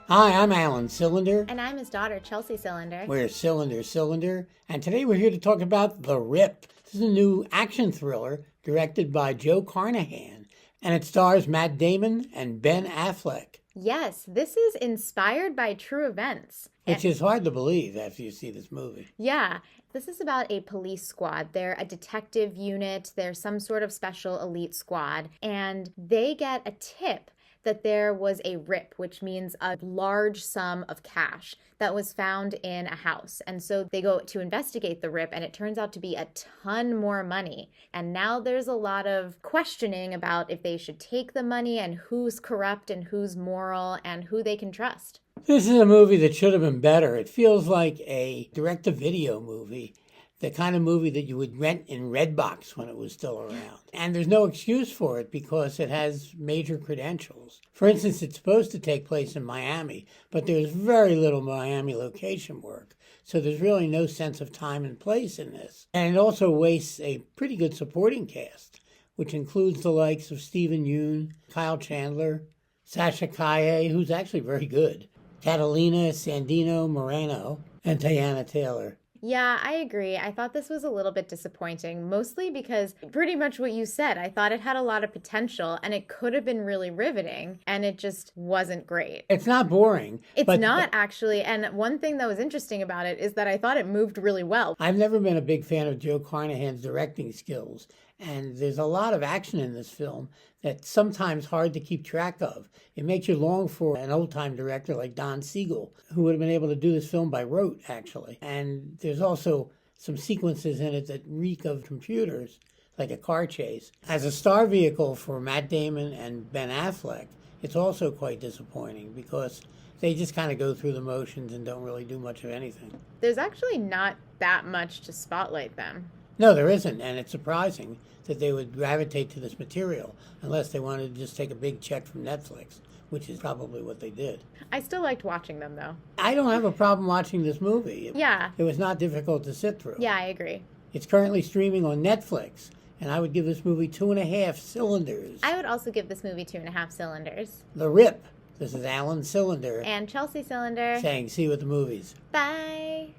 Hi, I'm Alan Cylinder. And I'm his daughter, Chelsea Cylinder. We're Cylinder, and today we're here to talk about The Rip. This is a new action thriller directed by Joe Carnahan, and it stars Matt Damon and Ben Affleck, Yes, this is inspired by true events. which is hard to believe after you see this movie. Yeah, this is about a police squad. They're a detective unit, they're some sort of special elite squad, and they get a tip that there was a rip, which means a large sum of cash that was found in a house. And so they go to investigate the rip, and it turns out to be a ton more money. And now there's a lot of questioning about if they should take the money and who's corrupt and who's moral and who they can trust. This is a movie that should have been better. It feels like a direct-to-video movie, the kind of movie that you would rent in Redbox when it was still around. And there's no excuse for it because it has major credentials. For instance, it's supposed to take place in Miami, but there's very little Miami location work. So there's really no sense of time and place in this. And it also wastes a pretty good supporting cast, which includes the likes of Stephen Yeun, Kyle Chandler, Sasha Calle, who's actually very good, Catalina Sandino Moreno, and Teyana Taylor. Yeah, I agree. I thought this was a little bit disappointing, mostly because pretty much what you said. I thought it had a lot of potential and it could have been really riveting, and it just wasn't great. It's not boring. It's not actually. And one thing that was interesting about it is that I thought it moved really well. I've never been a big fan of Joe Carnahan's directing skills, and there's a lot of action in this film that's sometimes hard to keep track of. It makes you long for an old-time director like Don Siegel, who would have been able to do this film by rote, actually. And there's also some sequences in it that reek of computers, like a car chase. As a star vehicle for Matt Damon and Ben Affleck, it's also quite disappointing because they just kind of go through the motions and don't really do much of anything. There's actually not that much to spotlight them. No, there isn't, and it's surprising that they would gravitate to this material unless they wanted to just take a big check from Netflix, which is probably what they did. I still liked watching them, though. I don't have a problem watching this movie. Yeah. It was not difficult to sit through. Yeah, I agree. It's currently streaming on Netflix, and I would give this movie 2.5 cylinders. I would also give this movie 2.5 cylinders. The Rip. This is Alan Cylinder And Chelsea Cylinder. saying, see you at the movies. Bye.